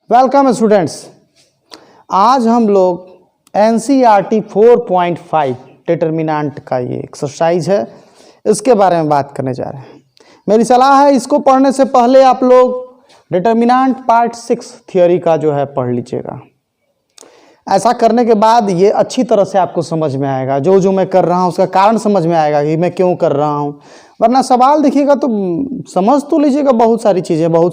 Welcome students. आज हम लोग एनसीईआरटी 4.5 डिटर्मिनेंट का ये एक्सरसाइज है, इसके बारे में बात करने जा रहे हैं। मेरी सलाह है इसको पढ़ने से पहले आप लोग डिटर्मिनेंट पार्ट 6 थियोरी का जो है पढ़ लीजिएगा। ऐसा करने के बाद ये अच्छी तरह से आपको समझ में आएगा, जो मैं कर रहा हूँ उसका कारण समझ में आएगा कि मैं क्यों कर रहा हूँ। वरना सवाल देखिएगा तो समझ तो लीजिएगा बहुत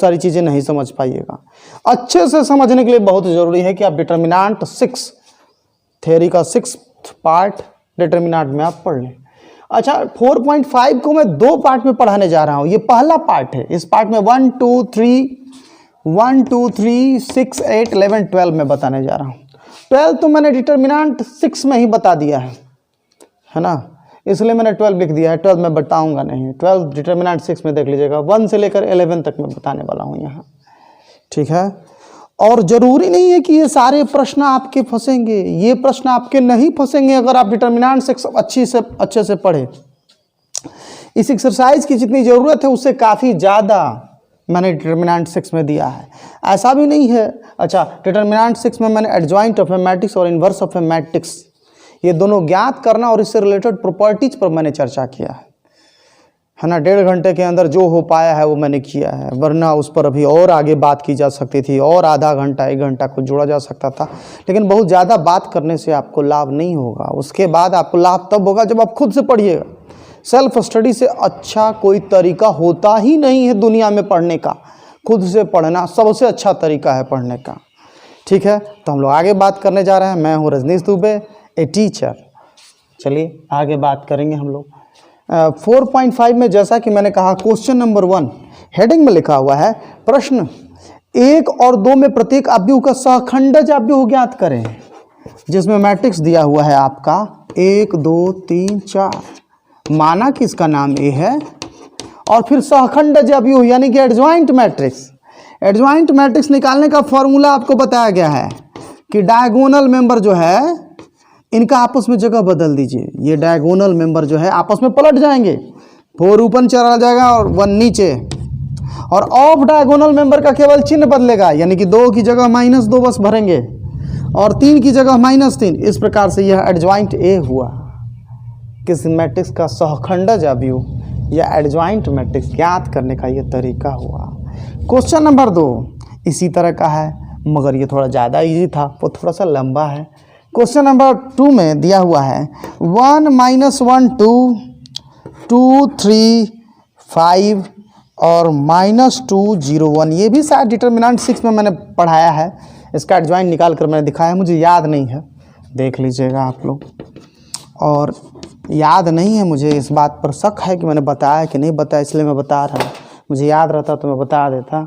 सारी चीज़ें नहीं समझ पाइएगा। अच्छे से समझने के लिए बहुत ज़रूरी है कि आप डिटर्मिनेंट 6 थियोरी का 6th पार्ट डिटर्मिनेंट में आप पढ़ लें। अच्छा, 4.5 को मैं 2 पार्ट में पढ़ाने जा रहा हूँ। ये पहला पार्ट है। इस पार्ट में 1 2 3 6 8 11 12 में बताने जा रहा हूँ। 12 तो मैंने डिटर्मिनेंट 6 में ही बता दिया है ना, इसलिए मैंने 12 लिख दिया है। 12 मैं बताऊंगा नहीं, 12 डिटर्मिनेंट 6 में देख लीजिएगा। 1 से लेकर 11 तक मैं बताने वाला हूँ यहाँ, ठीक है। और ज़रूरी नहीं है कि ये सारे प्रश्न आपके फंसेंगे, ये प्रश्न आपके नहीं फंसेंगे अगर आप डिटर्मिनेंट 6 अच्छे से पढ़े। इस एक्सरसाइज की जितनी ज़रूरत है उससे काफ़ी ज़्यादा मैंने डिटर्मिनेंट 6 में दिया है, ऐसा भी नहीं है। अच्छा, डिटर्मिनेंट 6 में मैंने एडजॉइंट ऑफ ए मैट्रिक्स और इन्वर्स ऑफ ए मैट्रिक्स ये दोनों ज्ञात करना और इससे रिलेटेड प्रॉपर्टीज पर मैंने चर्चा किया है ना। 1.5 घंटे के अंदर जो हो पाया है वो मैंने किया है, वरना उस पर अभी और आगे बात की जा सकती थी और आधा घंटा 1 घंटा को जोड़ा जा सकता था। लेकिन बहुत ज़्यादा बात करने से आपको लाभ नहीं होगा। उसके बाद आपको लाभ तब होगा जब आप खुद से पढ़िएगा। सेल्फ स्टडी से अच्छा कोई तरीका होता ही नहीं है दुनिया में पढ़ने का। खुद से पढ़ना सबसे अच्छा तरीका है पढ़ने का, ठीक है। तो हम लोग आगे बात करने जा रहे हैं। मैं हूँ रजनीश दुबे, ए टीचर। चलिए आगे बात करेंगे हम लोग। 4.5 में जैसा कि मैंने कहा, क्वेश्चन नंबर 1 हेडिंग में लिखा हुआ है, प्रश्न 1 और 2 में प्रत्येक अवयव का सहखंडज अवयव ज्ञात करें। जिसमें मैट्रिक्स दिया हुआ है आपका 1 2 3 4, माना कि इसका नाम ए है, और फिर सहखंडज अवयव यानी कि एडजॉइंट मैट्रिक्स। एडजॉइंट मैट्रिक्स निकालने का फॉर्मूला आपको बताया गया है कि डायगोनल मेंबर जो है इनका आपस में जगह बदल दीजिए। ये डायगोनल मेंबर जो है आपस में पलट जाएंगे, 4 ऊपर चला जाएगा और 1 नीचे, और ऑफ डायगोनल मेंबर का केवल चिन्ह बदलेगा, यानी कि 2 की जगह -2 बस भरेंगे और 3 की जगह -3। इस प्रकार से यह एडजॉइंट ए हुआ। किस मैट्रिक्स का सहखंडज अवयव या एडजॉइंट मैट्रिक्स ज्ञात करने का यह तरीका हुआ। क्वेश्चन नंबर 2 इसी तरह का है, मगर ये थोड़ा ज़्यादा इजी था, वो थोड़ा सा लंबा है। क्वेश्चन नंबर 2 में दिया हुआ है 1 -1 2 2 3 5 और -2 0 1। ये भी शायद डिटर्मिनेंट 6 में मैंने पढ़ाया है। इसका एडजॉइंट निकाल कर मैंने दिखाया, मुझे याद नहीं है, देख लीजिएगा आप लोग। और याद नहीं है, मुझे इस बात पर शक है कि मैंने बताया कि नहीं बताया, इसलिए मैं बता रहा हूँ। मुझे याद रहता तो मैं बता देता,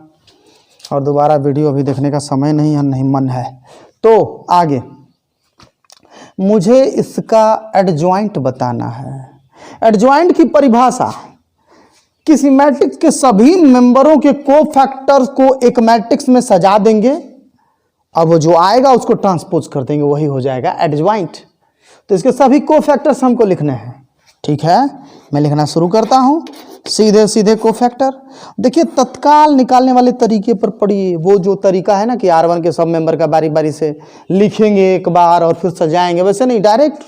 और दोबारा वीडियो अभी देखने का समय नहीं है, नहीं मन है। तो आगे मुझे इसका एडजॉइंट बताना है। एडजॉइंट की परिभाषा, किसी मैट्रिक्स के सभी मेंबरों के कोफैक्टर्स को एक मैट्रिक्स में सजा देंगे, अब वो जो आएगा उसको ट्रांसपोज कर देंगे, वही हो जाएगा एडजॉइंट। तो इसके सभी कोफैक्टर्स हमको लिखने हैं, ठीक है। मैं लिखना शुरू करता हूँ, सीधे कोफैक्टर। देखिए, तत्काल निकालने वाले तरीके पर पढ़िए। वो जो तरीका है ना कि R1 के सब मेंबर का बारी बारी से लिखेंगे एक बार और फिर सजाएंगे, वैसे नहीं, डायरेक्ट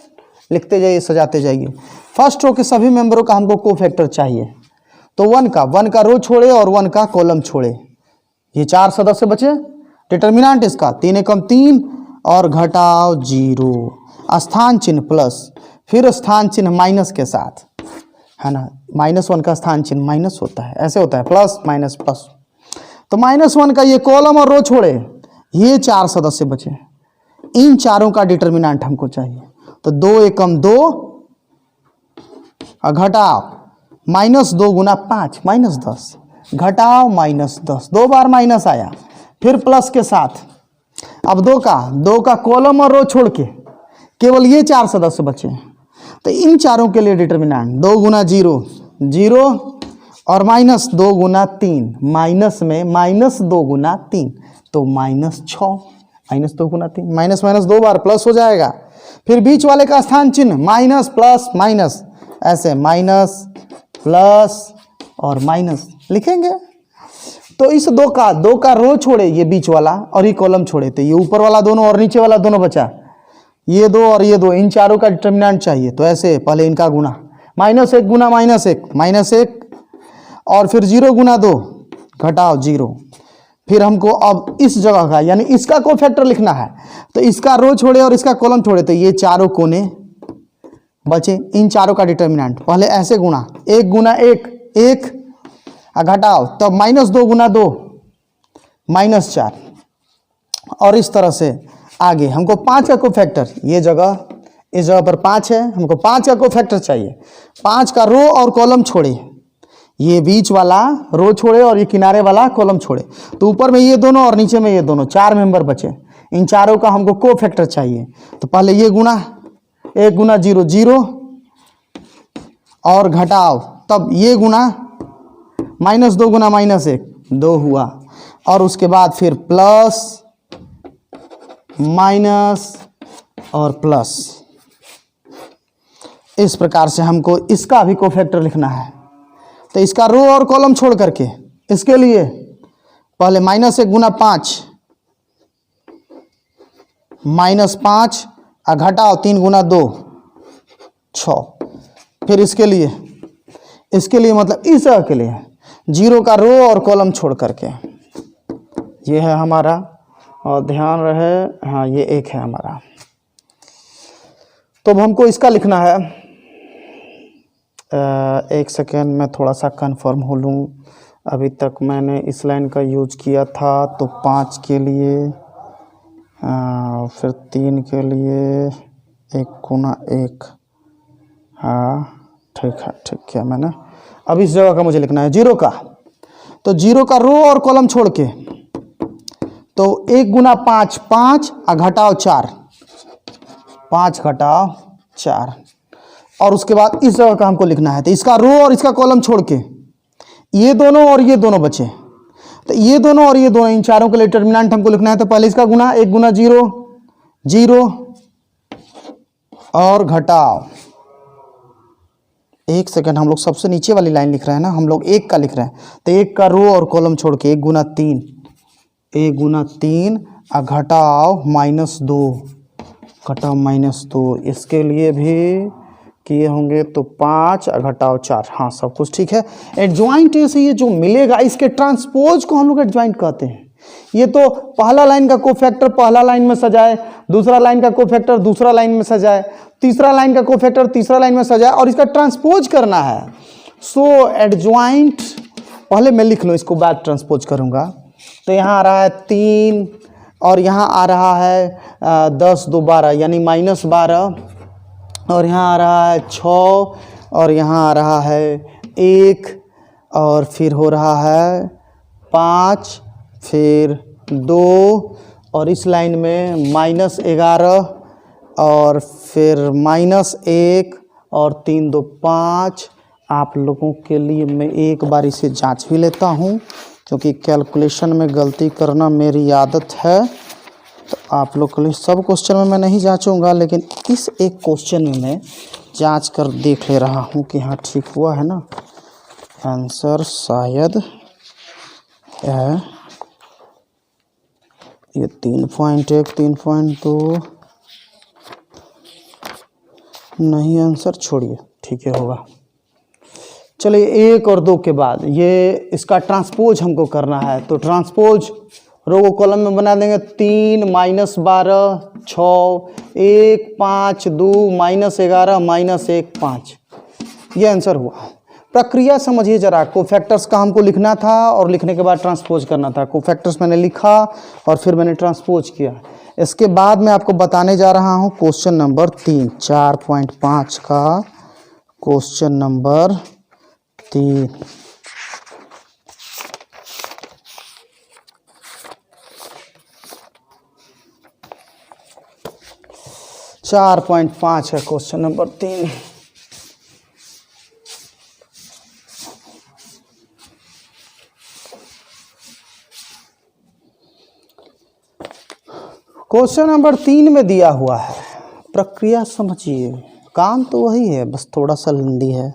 लिखते जाइए, सजाते जाइए। फर्स्ट रो के सभी मेंबरों का हमको कोफैक्टर चाहिए, तो 1 का रो छोड़े और 1 का कॉलम छोड़े। ये 4 सदस्य बचे। डिटर्मिनेंट इसका 3 एकम 3 और घटाव 0, स्थान चिन्ह प्लस, फिर स्थान चिन्ह माइनस के साथ, है ना। -1 का स्थान चिन्ह माइनस होता है, ऐसे होता है, प्लस माइनस प्लस। तो -1 का ये कॉलम और रो छोड़े, ये 4 सदस्य बचे। इन चारों का डिटर्मिनेंट हमको चाहिए। तो 2 एकम 2 घटाव -2 गुना 5 -10, घटाव -10, 2 बार माइनस आया, फिर प्लस के साथ। अब 2 का कॉलम और रो छोड़ के केवल ये 4 सदस्य बचे। तो इन चारों के लिए डिटर्मिनेंट 2 गुना 0 0 और -2 गुना 3, माइनस में -2 गुना 3 तो -6, -2 गुना 3, माइनस 2 बार प्लस हो जाएगा। फिर बीच वाले का स्थान चिन्ह माइनस प्लस माइनस, ऐसे माइनस प्लस और माइनस लिखेंगे। तो इस दो का रो छोड़े ये बीच वाला और ये कॉलम छोड़े, तो ये ऊपर वाला दोनों और नीचे वाला दोनों बचा, ये दो और ये दो, इन चारों का डिटर्मिनेंट चाहिए। तो ऐसे पहले इनका गुना, -1 गुना -1 और फिर 0 गुना 2 घटाओ 0। फिर हमको अब इस जगह का यानी इसका कोफैक्टर लिखना है, तो इसका रो छोड़े और इसका कॉलम छोड़े, तो ये चारों कोने बचे, इन चारों का डिटर्मिनेंट पहले ऐसे गुना, 1 गुना 1 घटाओ, तब -2 गुना 2 -4, और इस तरह से आगे। हमको 5 का कोफैक्टर, ये जगह इस जगह पर 5 है, हमको 5 का कोफैक्टर चाहिए। 5 का रो और कॉलम छोड़े, ये बीच वाला रो छोड़े और ये किनारे वाला कॉलम छोड़े, तो ऊपर में ये दोनों और नीचे में ये दोनों, 4 मेंबर बचे। इन चारों का हमको कोफैक्टर चाहिए, तो पहले ये गुना, 1 गुना 0 0 और घटाओ, तब ये गुना, -2 गुना -1 2 हुआ, और उसके बाद फिर प्लस माइनस और प्लस। इस प्रकार से हमको इसका भी कोफैक्टर लिखना है। तो इसका रो और कॉलम छोड़ करके इसके लिए पहले -1 गुना 5 -5 और घटाओ 3 गुना 2 6। फिर इसके लिए मतलब इस जगह के लिए 0 का रो और कॉलम छोड़ करके, ये है हमारा, और ध्यान रहे हाँ ये 1 है हमारा। तो अब हमको इसका लिखना है, 1 सेकेंड में थोड़ा सा कंफर्म हो लूँ। अभी तक मैंने इस लाइन का यूज किया था, तो 5 के लिए फिर 3 के लिए 1 गुना 1, हाँ ठीक है मैंने। अब इस जगह का मुझे लिखना है 0 का, तो 0 का रो और कॉलम छोड़ के, तो 1 गुना 5 5 और घटाओ 4 5 घटाओ 4, और उसके बाद इस जगह का हमको लिखना है। तो इसका रो और इसका कॉलम छोड़ के ये दोनों और ये दोनों बचे, तो ये दोनों और ये दोनों, इन चारों के लिए डिटर्मिनेंट हमको लिखना है। तो पहले इसका गुना, 1 गुना 0 0 और घटाओ। 1 सेकेंड, हम लोग सबसे नीचे वाली लाइन लिख रहे हैं ना, हम लोग 1 का लिख रहे हैं, तो 1 का रो और कॉलम छोड़ के 1 गुना 3 और घटाओ -2 घटाओ -2। इसके लिए भी किए होंगे, तो 5 और घटाओ 4, हाँ सब कुछ ठीक है। एडजॉइंट से ये जो मिलेगा, इसके ट्रांसपोज को हम लोग एडजॉइंट कहते हैं। ये तो पहला लाइन का कोफैक्टर पहला लाइन में सजाए, दूसरा लाइन का कोफैक्टर दूसरा लाइन में सजाए, तीसरा लाइन का कोफैक्टर तीसरा लाइन में सजाए, और इसका ट्रांसपोज करना है। सो एडजॉइंट पहले मैं लिख लूँ, इसको बाद ट्रांसपोज करूँगा। तो यहाँ आ रहा है 3 और यहाँ आ रहा है 10 2 12 यानी -12, और यहाँ आ रहा है 6 और यहाँ आ रहा है 1, और फिर हो रहा है 5 फिर 2, और इस लाइन में -11 और फिर -1 और 3 2 5। आप लोगों के लिए मैं एक बार इसे जांच भी लेता हूँ, क्योंकि कैलकुलेशन में गलती करना मेरी आदत है। तो आप लोग के लिए सब क्वेश्चन में मैं नहीं जांचूंगा, लेकिन इस एक क्वेश्चन में मैं जांच कर देख ले रहा हूँ कि हाँ ठीक हुआ है ना। आंसर शायद है ये 3.1 3.2 नहीं, आंसर छोड़िए, ठीक है होगा। चलिए 1 और 2 के बाद ये इसका ट्रांसपोज हमको करना है। तो ट्रांसपोज रो को कॉलम में बना देंगे, 3 -12 6 1 5 2 -11 -1 5। ये आंसर हुआ। प्रक्रिया समझिए जरा। कोफैक्टर्स का हमको लिखना था और लिखने के बाद ट्रांसपोज करना था। कोफैक्टर्स मैंने लिखा और फिर मैंने ट्रांसपोज किया। इसके बाद मैं आपको बताने जा रहा हूँ क्वेश्चन नंबर 3, 4.5 का क्वेश्चन नंबर 3। चार 4.5 है क्वेश्चन नंबर 3। क्वेश्चन नंबर 3 में दिया हुआ है, प्रक्रिया समझिए, काम तो वही है, बस थोड़ा सा लंबी है।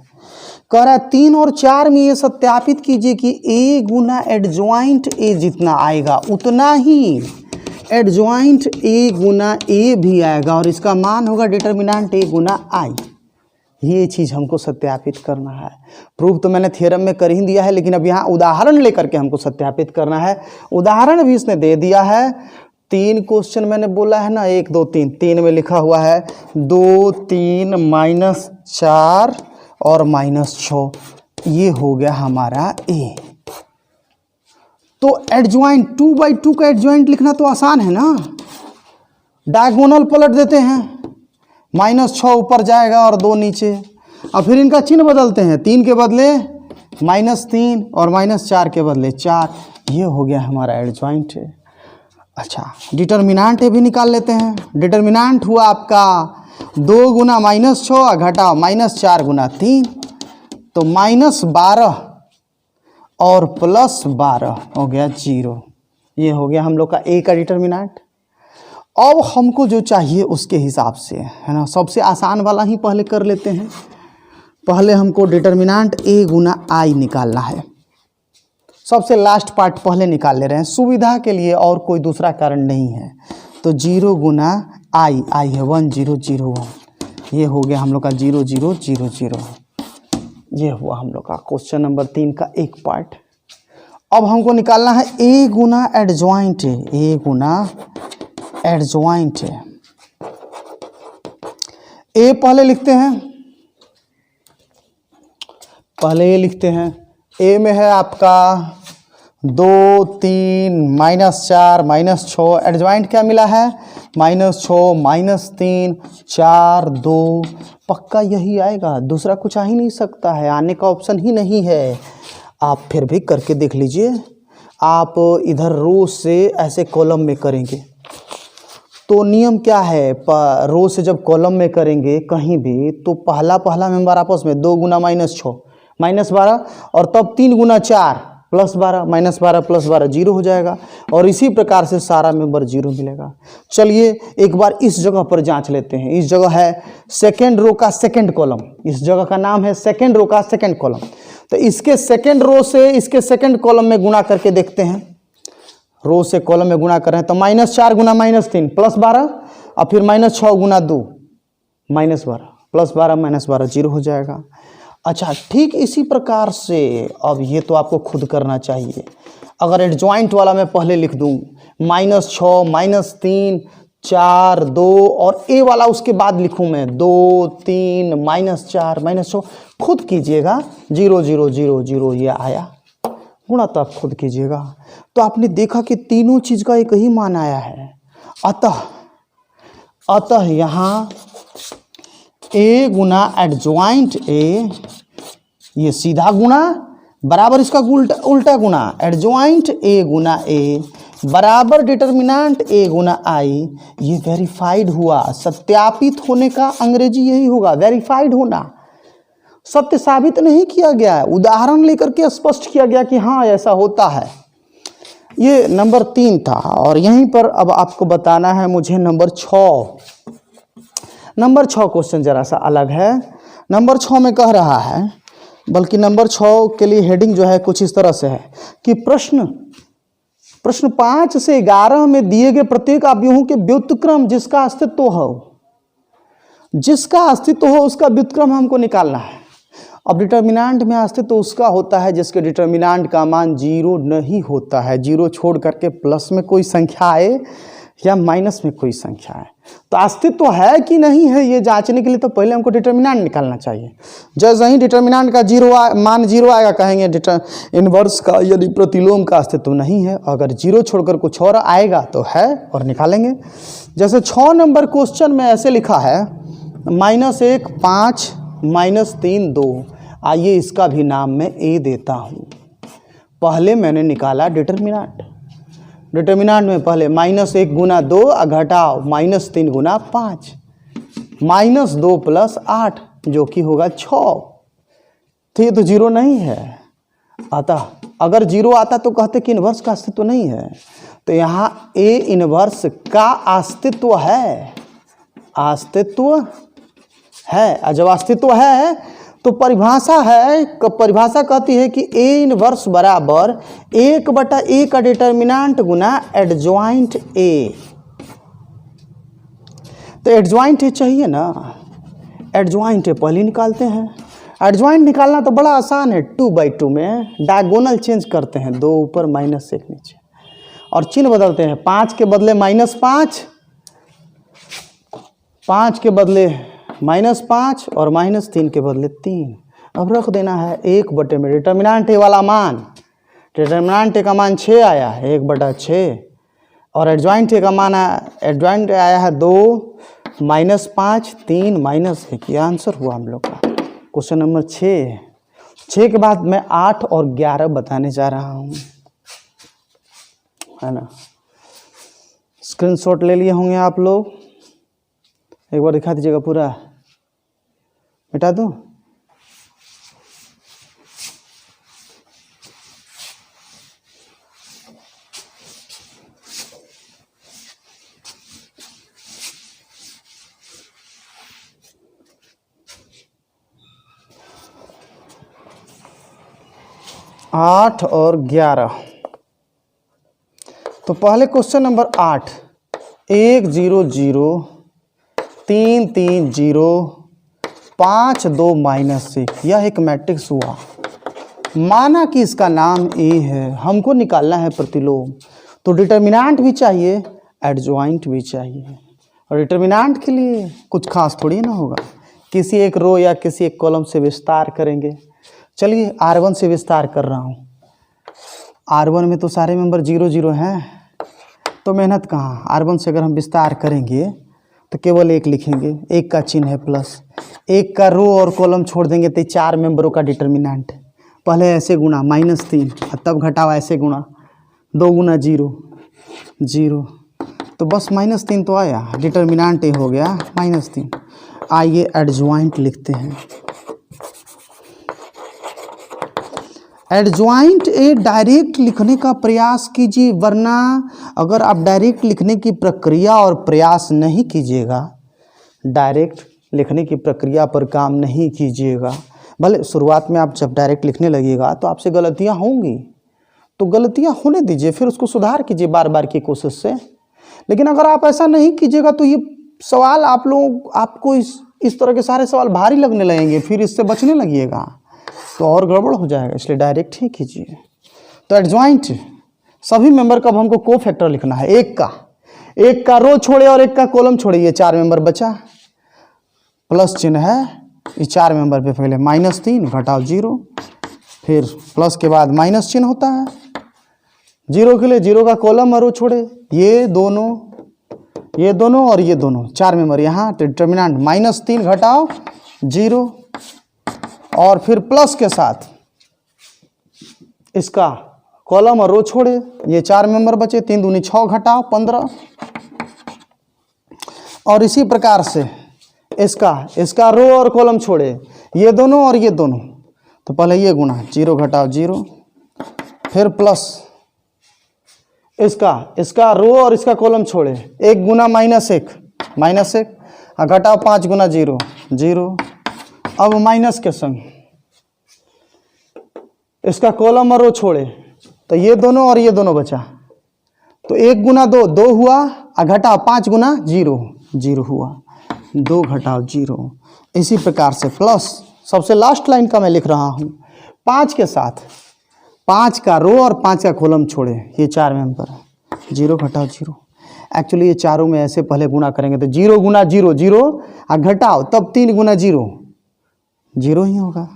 कह रहा है 3 और 4 में ये सत्यापित कीजिए कि ए गुना एडजॉइंट ए जितना आएगा उतना ही एडजॉइंट ए गुना ए भी आएगा और इसका मान होगा डिटर्मिनेंट ए गुना आई। ये चीज़ हमको सत्यापित करना है। प्रूफ तो मैंने थ्योरम में कर ही दिया है, लेकिन अब यहाँ उदाहरण लेकर के हमको सत्यापित करना है। उदाहरण भी इसने दे दिया है। 3 क्वेश्चन मैंने बोला है ना, 1 2 3, 3 में लिखा हुआ है 2 3 -4 और -6, ये हो गया हमारा ए। तो एडजॉइंट 2/2 का एडजॉइंट लिखना तो आसान है ना, डायगोनल पलट देते हैं, -6 ऊपर जाएगा और 2 नीचे। अब फिर इनका चिन्ह बदलते हैं, 3 के बदले -3 और -4 के बदले 4, ये हो गया हमारा एडजॉइंट है। अच्छा, डिटर्मिनेंट भी निकाल लेते हैं। डिटर्मिनेंट हुआ आपका 2 गुना -6 घटाओ -4 गुना 3, तो -12 और +12 हो गया 0। ये हो गया हम लोग का ए का डिटर्मिनेंट। अब हमको जो चाहिए उसके हिसाब से, है ना, सबसे आसान वाला ही पहले कर लेते हैं। पहले हमको डिटर्मिनेंट ए गुना आई निकालना है। सबसे लास्ट पार्ट पहले निकाल ले रहे हैं सुविधा के लिए, और कोई दूसरा कारण नहीं है। तो 0 गुना आई, आई है 1 0 0 1, ये हो गया हम लोग का 0 0 0 0। ये हुआ हम लोग का क्वेश्चन नंबर 3 का एक पार्ट। अब हमको निकालना है ए गुना एडजॉइंट है, ए गुना एडजॉइंट है। ए पहले लिखते हैं, पहले ये लिखते हैं। ए में है आपका 2 3 -4 -6, एडजॉइंट क्या मिला है -6 -3 4 2, पक्का यही आएगा, दूसरा कुछ आ ही नहीं सकता है, आने का ऑप्शन ही नहीं है। आप फिर भी करके देख लीजिए। आप इधर रो से ऐसे कॉलम में करेंगे तो नियम क्या है, रो से जब कॉलम में करेंगे कहीं भी तो पहला मेंबर आपस में 2 गुना -6 -12 और तब 3 गुना 4 +12 -12 +12 0 हो जाएगा, और इसी प्रकार से सारा मेंबर 0 मिलेगा। चलिए एक बार इस जगह पर जांच लेते हैं। इस जगह है सेकेंड रो का सेकेंड कॉलम, इस जगह का नाम है सेकेंड रो का सेकेंड कॉलम। तो इसके सेकेंड रो से इसके सेकेंड कॉलम में गुणा करके देखते हैं। रो से कॉलम में गुणा कर रहे हैं तो -4 गुना -3 +12 और फिर -6 गुना 2 -12 +12 -12 0 हो जाएगा। अच्छा, ठीक इसी प्रकार से अब ये तो आपको खुद करना चाहिए। अगर एडजॉइंट वाला मैं पहले लिख दूं -6 -3 4 2 और ए वाला उसके बाद लिखूं मैं 2 3 -4 -6, खुद कीजिएगा। 0 0 0 0 ये आया, गुणा तो आप खुद कीजिएगा। तो आपने देखा कि तीनों चीज का एक ही मान आया है। अतः यहाँ ए गुना एडजॉइंट ए, ये सीधा गुणा बराबर इसका उल्टा गुणा, एडजॉइंट ए गुना ए बराबर डिटर्मिनेंट ए गुना आई। ये वेरीफाइड हुआ। सत्यापित होने का अंग्रेजी यही होगा, वेरीफाइड होना। सत्य साबित नहीं किया गया है, उदाहरण लेकर के स्पष्ट किया गया कि हाँ ऐसा होता है। ये नंबर 3 था। और यहीं पर अब आपको बताना है मुझे नंबर 6। नंबर 6 क्वेश्चन जरा सा अलग है। नंबर 6 में कह रहा है, बल्कि नंबर 6 के लिए हेडिंग जो है कुछ इस तरह से है कि प्रश्न 5 से 11 में दिए गए प्रत्येक अवयवों के व्युत्क्रम जिसका अस्तित्व हो उसका व्युत्क्रम हमको निकालना है। अब डिटर्मिनेंट में अस्तित्व उसका होता है जिसके डिटर्मिनेंट का मान 0 नहीं होता है। 0 छोड़ करके प्लस में कोई संख्या आए या माइनस में कोई संख्या है। तो अस्तित्व है कि नहीं है ये जांचने के लिए तो पहले हमको डिटर्मिनेंट निकालना चाहिए। जैसे ही डिटर्मिनेंट का मान 0 आएगा कहेंगे इनवर्स का यदि प्रतिलोम का अस्तित्व नहीं है। अगर 0 छोड़कर कुछ और आएगा तो है और निकालेंगे। जैसे 6 नंबर क्वेश्चन में ऐसे लिखा है -1 5 -3 2। आइए इसका भी नाम मैं ए देता हूँ। पहले मैंने निकाला डिटर्मिनेंट में पहले -1 गुना 2 घटाओ -3 गुना 5 -2 + 8 जो कि होगा 6। तो ये तो 0 नहीं है। अतः अगर 0 आता तो कहते कि इनवर्स का अस्तित्व नहीं है। तो यहाँ ए इनवर्स का अस्तित्व है। और जब अस्तित्व है तो परिभाषा है, परिभाषा कहती है कि ए इनवर्स बराबर 1/a का डिटर्मिनेंट गुना एडजॉइंट ए। तो एडजॉइंट ए चाहिए ना, एडजॉइंट ए पहले निकालते हैं। एडजॉइंट निकालना तो बड़ा आसान है, 2/2 में डायगोनल चेंज करते हैं, 2 ऊपर -1 नीचे, और चिन्ह बदलते हैं। 5 के बदले -5, 5 के बदले -5 और -3 के बदले 3। अब रख देना है 1/में डिटर्मिनेंट ए वाला मान। डिटर्मिनेंट ए का मान 6 आया है, 1/6, और एडजॉइंट ए का मान एडजॉइंट आया है 2, -5, 3, -1। ये आंसर हुआ हम लोग का क्वेश्चन नंबर 6। 6 के बाद मैं 8 और 11 बताने जा रहा हूँ, है ना। स्क्रीनशॉट ले लिए होंगे आप लोग, एक बार दिखा दीजिएगा पूरा, मिटा दूँ? आठ और 11। तो पहले क्वेश्चन नंबर 8, 1 0 0 3 3 0 5 2 -1। यह एक मैट्रिक्स हुआ। माना कि इसका नाम ए है, हमको निकालना है प्रतिलोम। तो डिटर्मिनेंट भी चाहिए, एडजॉइंट भी चाहिए। और डिटर्मिनेंट के लिए कुछ खास थोड़ी ना होगा, किसी एक रो या किसी एक कॉलम से विस्तार करेंगे। चलिए R1 से विस्तार कर रहा हूँ। R1 में तो सारे मेंबर 0 0 हैं, तो मेहनत कहाँ। R1 से अगर हम विस्तार करेंगे तो केवल 1 लिखेंगे, 1 का चिन्ह है प्लस, 1 का रो और कॉलम छोड़ देंगे तो 4 मेंबरों का डिटर्मिनेंट। पहले ऐसे गुना -3, तब घटाओ ऐसे गुना, 2 गुना 0 0, तो बस -3 तो आया, डिटर्मिनेंट ए हो गया -3। आइए एडजॉइंट लिखते हैं। एडजॉइंट ए डायरेक्ट लिखने का प्रयास कीजिए, वरना अगर आप डायरेक्ट लिखने की प्रक्रिया और प्रयास नहीं कीजिएगा, डायरेक्ट लिखने की प्रक्रिया पर काम नहीं कीजिएगा, भले शुरुआत में आप जब डायरेक्ट लिखने लगेगा तो आपसे गलतियां होंगी, तो गलतियां होने दीजिए, फिर उसको सुधार कीजिए बार बार की कोशिश से। लेकिन अगर आप ऐसा नहीं कीजिएगा तो ये सवाल आपको इस तरह के सारे सवाल भारी लगने लगेंगे, फिर इससे बचने लगिएगा तो और गड़बड़ हो जाएगा, इसलिए डायरेक्ट ही कीजिए। तो एडजॉइंट सभी मेंबर का हमको को फैक्टर लिखना है, एक का रो छोड़े और 1 का कॉलम छोड़े, ये 4 मेंबर बचा, प्लस चिन्ह है, ये 4 मेंबर पे पहले -3 घटाओ 0, फिर प्लस के बाद माइनस चिन्ह होता है। 0 के लिए 0 का कॉलम और रो छोड़े, ये दोनों और ये दोनों 4 मेंबर यहाँ, तो डिटर्मिनेंट -3 घटाओ 0, और फिर प्लस के साथ इसका कॉलम और रो छोड़े, ये 4 मेंबर बचे, 3 दूनी 6 घटाओ 15, और इसी प्रकार से इसका रो और कॉलम छोड़े, ये दोनों और ये दोनों, तो पहले ये गुना 0 घटाओ 0, फिर प्लस इसका रो और इसका कॉलम छोड़े, 1 गुना -1 घटाओ 5 गुना 0 0, अब माइनस के संग इसका कॉलम और रो छोड़े, तो ये दोनों और ये दोनों बचा, तो 1 गुना 2 हुआ, घटाओ 5 गुना 0 0 हुआ, 2 घटाओ 0। इसी प्रकार से प्लस सबसे लास्ट लाइन का मैं लिख रहा हूँ, 5 के साथ 5 का रो और 5 का कॉलम छोड़े, ये 4 मेंबर, 0 घटाओ 0। एक्चुअली ये चारों में ऐसे पहले गुना करेंगे तो 0 गुना 0 0, घटाओ तब 3 गुना 0 0 ही होगा,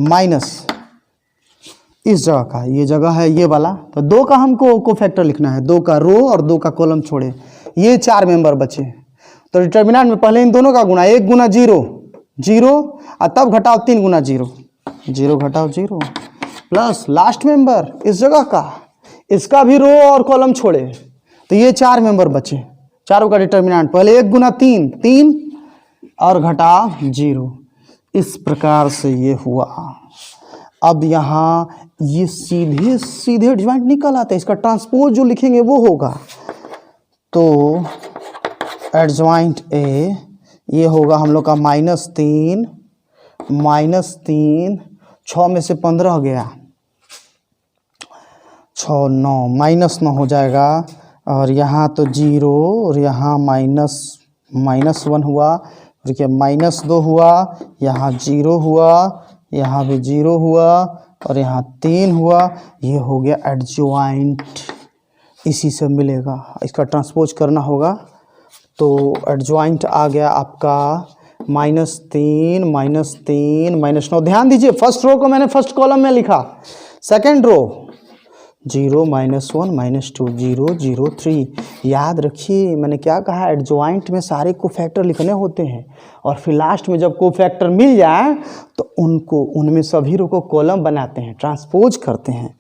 माइनस इस जगह का, ये जगह है ये वाला, तो 2 का हमको को फैक्टर लिखना है, 2 का रो और 2 का कॉलम छोड़े, ये 4 मेंबर बचे, तो डिटर्मिनेंट में पहले इन दोनों का गुना, 1 गुना 0 0, और तब घटाओ 3 गुना 0 0 घटाओ 0, प्लस लास्ट मेंबर इस जगह का, इसका भी रो और कॉलम छोड़े, तो ये 4 मेंबर बचे, चारों का डिटर्मिनेंट पहले 1 गुना 3 और घटाओ 0। इस प्रकार से ये हुआ। अब यहाँ ये सीधे एडजॉइंट निकल आता है, इसका ट्रांसपोज जो लिखेंगे वो होगा, तो एडजॉइंट ए ये होगा हम लोग का -3 -3, 6 में से 15 गया, 6 9 -9 हो जाएगा। और यहाँ तो 0 और यहाँ -1 हुआ, देखिए -2 हुआ, यहाँ 0 हुआ, यहाँ भी 0 हुआ और यहाँ 3 हुआ। ये हो गया एडजॉइंट, इसी से मिलेगा। इसका ट्रांसपोज करना होगा तो एडजॉइंट आ गया आपका -3 -9। ध्यान दीजिए फर्स्ट रो को मैंने फर्स्ट कॉलम में लिखा, सेकंड रो 0 -1 -2 0 0 3। याद रखिए मैंने क्या कहा, एडजॉइंट में सारे कोफैक्टर लिखने होते हैं और फिर लास्ट में जब कोफैक्टर मिल जाए तो उनमें सभी रो को कॉलम बनाते हैं, ट्रांसपोज करते हैं।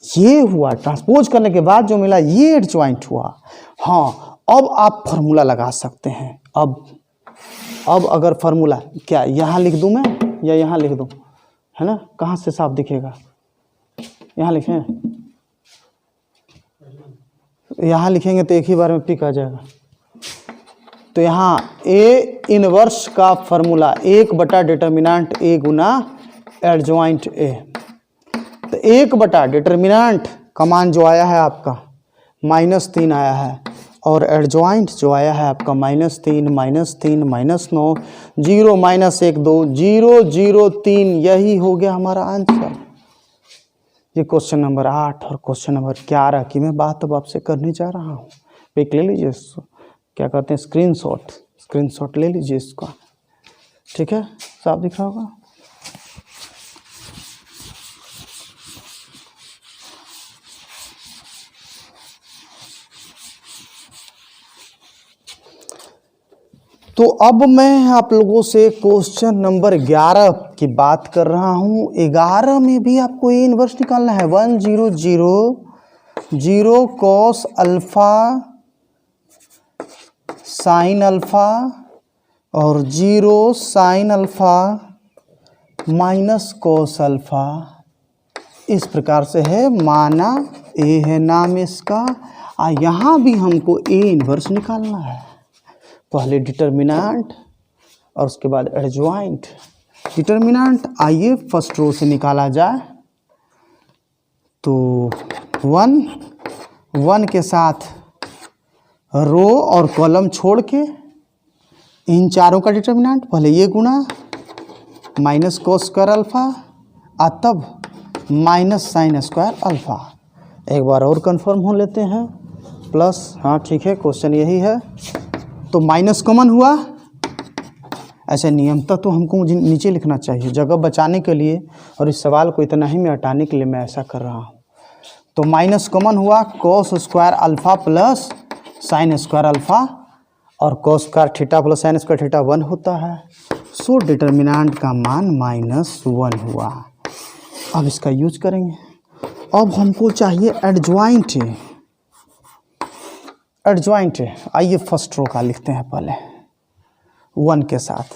ये हुआ, ट्रांसपोज करने के बाद जो मिला ये एडजॉइंट हुआ। हाँ, अब आप फार्मूला लगा सकते हैं। अब अगर फार्मूला क्या यहाँ लिख दूँ मैं या यहाँ लिख दूँ, है ना, कहाँ से साफ दिखेगा? यहाँ लिखें, यहाँ लिखेंगे तो एक ही बार में पिक आ जाएगा। तो यहाँ ए इनवर्स का formula 1 determinant A Guna adjoint A. तो 1 डिटर्मिनेंट का मान जो आया है आपका -3 आया है और एडजॉइंट जो आया है आपका -3 -9 0 -1 2 0 0 3। यही हो गया हमारा आंसर। ये क्वेश्चन नंबर 8 और क्वेश्चन नंबर 11 की मैं बात अब आपसे करने जा रहा हूँ। पिक ले लीजिए, क्या कहते हैं, स्क्रीनशॉट ले लीजिए इसका, ठीक है, साफ दिख रहा होगा। तो अब मैं आप लोगों से क्वेश्चन नंबर 11 की बात कर रहा हूँ। 11 में भी आपको ए इनवर्स निकालना है। 1 0 0 0 कॉस अल्फा साइन अल्फा और 0 sine alpha minus cos alpha. इस प्रकार से है, माना ए है नाम इसका। यहाँ भी हमको ए इनवर्स निकालना है। पहले डिटर्मिनेंट और उसके बाद एडजॉइंट। डिटर्मिनेंट आइए फर्स्ट रो से निकाला जाए तो 1 के साथ रो और कॉलम छोड़ के इन चारों का डिटर्मिनेंट पहले ये गुना माइनस कोस स्क्वायर अल्फा और तब माइनस साइन स्क्वायर अल्फा। एक बार और कंफर्म हो लेते हैं, प्लस, हाँ ठीक है, क्वेश्चन यही है। तो माइनस कॉमन हुआ, ऐसे नियमतः तो हमको नीचे लिखना चाहिए जगह बचाने के लिए, और इस सवाल को इतना ही में हटाने के लिए मैं ऐसा कर रहा हूँ। तो माइनस कॉमन हुआ, cos square alpha plus sine square alpha, और cos square theta plus sine square theta 1 होता है। सो डिटर्मिनेंट का मान -1 हुआ। अब इसका यूज करेंगे। अब हमको चाहिए एडजॉइंट। आइए फर्स्ट रो का लिखते हैं पहले 1 के साथ।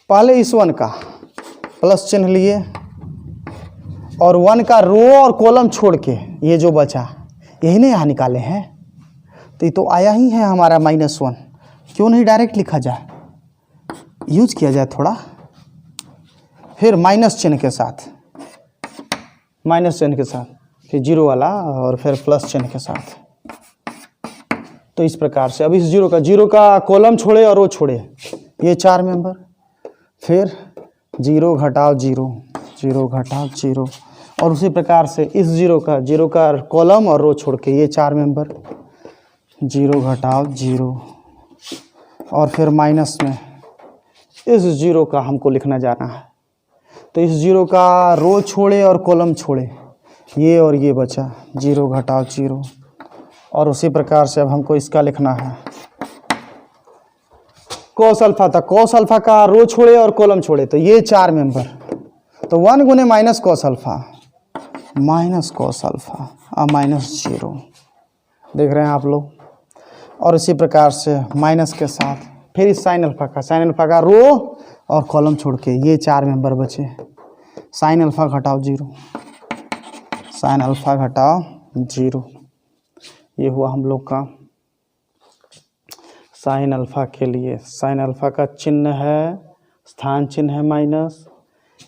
पहले इस 1 का प्लस चिन्ह लिए और 1 का रो और कॉलम छोड़ के ये जो बचा यही नहीं यहाँ निकाले हैं, तो ये तो आया ही है हमारा -1। क्यों नहीं डायरेक्ट लिखा जाए, यूज किया जाए थोड़ा। फिर माइनस चिन्ह के साथ, फिर 0 वाला और फिर प्लस चिन्ह के साथ। तो इस प्रकार से अब इस 0 का कॉलम छोड़े और रो छोड़े, ये 4 मेंबर। फिर 0 घटाव 0 0 घटाव 0, और उसी प्रकार से इस 0 का कॉलम और रो छोड़ के ये 4 मेंबर। 0 घटाव 0, और फिर माइनस में इस 0 का हमको लिखना जाना है। तो इस 0 का रो छोड़े और कॉलम छोड़े, ये और ये बचा 0 घटाव 0, और उसी प्रकार से अब हमको इसका लिखना है कोस अल्फा था। कोस अल्फा का रो छोड़े और कॉलम छोड़े, तो ये 4 मेंबर। तो 1 गुने माइनस कोस अल्फा और -0, देख रहे हैं आप लोग। और इसी प्रकार से माइनस के साथ फिर इस साइन अल्फा का रो और कॉलम छोड़ के ये 4 मेंबर बचे। साइन अल्फा घटाव 0, साइन अल्फा घटाव 0, ये हुआ हम लोग का साइन अल्फा के लिए। साइन अल्फा का चिन्ह है स्थान चिन्ह है माइनस,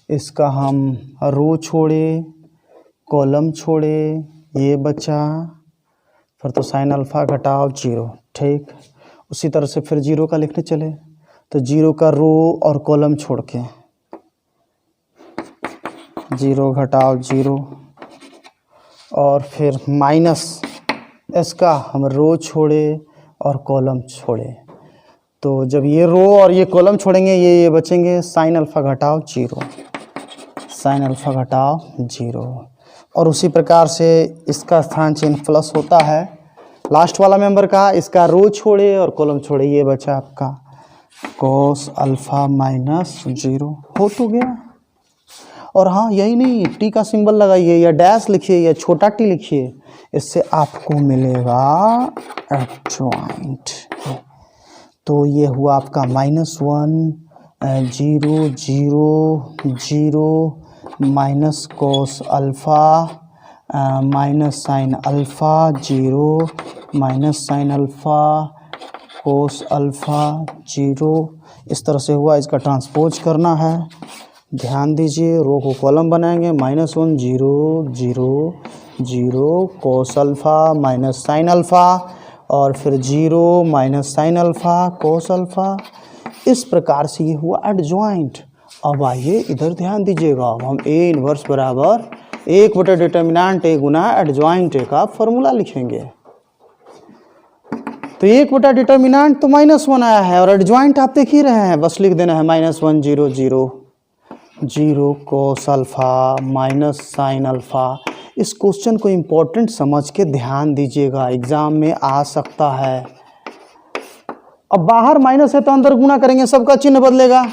इसका हम रो छोड़े, कॉलम छोड़े, ये बचा, फिर तो साइन अल्फ़ा घटाओ 0, ठीक। उसी तरह से फिर 0 का लिखने चले तो 0 का रो और कॉलम छोड़ के 0 घटाओ 0, और फिर माइनस इसका हम रो छोड़े और कॉलम छोड़े, तो जब ये रो और ये कॉलम छोड़ेंगे ये बचेंगे, साइन अल्फ़ा घटाओ 0, साइन अल्फ़ा घटाओ 0। और उसी प्रकार से इसका स्थान चिन्ह प्लस होता है, लास्ट वाला मेंबर का, इसका रो छोड़े और कॉलम छोड़े, ये बचा आपका कोस अल्फ़ा माइनस 0, हो तो गया। और हाँ यही नहीं, टी का सिंबल लगाइए या डैश लिखिए या छोटा टी लिखिए, इससे आपको मिलेगा एडजॉइंट। तो ये हुआ आपका -1 0 0 0 minus cos alpha minus sine alpha 0 minus sine alpha cos alpha 0, इस तरह से हुआ। इसका ट्रांसपोज करना है, ध्यान दीजिए, रो को कॉलम बनाएंगे, -1 0 0 0 cos alpha minus sine alpha, और फिर 0 minus sine alpha cos alpha, इस प्रकार से ये हुआ एडजॉइंट। अब आइए इधर ध्यान दीजिएगा, अब हम ए इनवर्स बराबर 1 बटे determinant A Guna adjoint A का फॉर्मूला लिखेंगे। तो 1 बटा डिटर्मिनेंट तो -1 आया है, और एडजॉइंट आप देख ही रहे हैं, बस लिख देना है -1 0 0 0 cos alpha minus sine alpha. इस क्वेश्चन को इम्पोर्टेंट समझ के ध्यान दीजिएगा, एग्जाम में आ सकता है। अब बाहर माइनस है तो अंदर गुना करेंगे, सबका चिन्ह बदलेगा,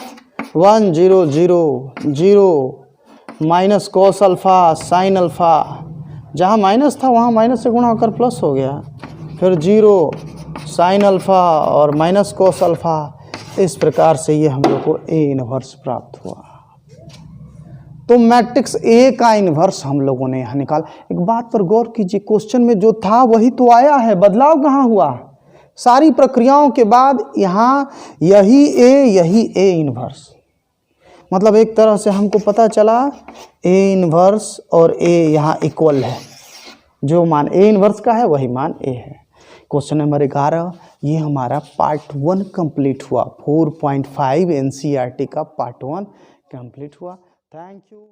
1 0 0 0 minus cos alpha sine alpha, जहाँ माइनस था वहाँ माइनस से गुणा होकर प्लस हो गया, फिर 0 साइन अल्फ़ा और माइनस कोस अल्फ़ा, इस प्रकार से ये हम लोग को ए इनवर्स प्राप्त हुआ। तो मैट्रिक्स ए का इन्वर्स हम लोगों ने यहाँ निकाला। एक बात पर गौर कीजिए, क्वेश्चन में जो था वही तो आया है, बदलाव कहाँ हुआ? सारी प्रक्रियाओं के बाद यहाँ यही ए इन्वर्स, मतलब एक तरह से हमको पता चला ए इन्वर्स और ए यहाँ इक्वल है, जो मान ए इन्वर्स का है वही मान ए है। क्वेश्चन नंबर 11 ये हमारा पार्ट 1 कंप्लीट हुआ, 4.5 NCERT का पार्ट 1 कंप्लीट हुआ। Thank you.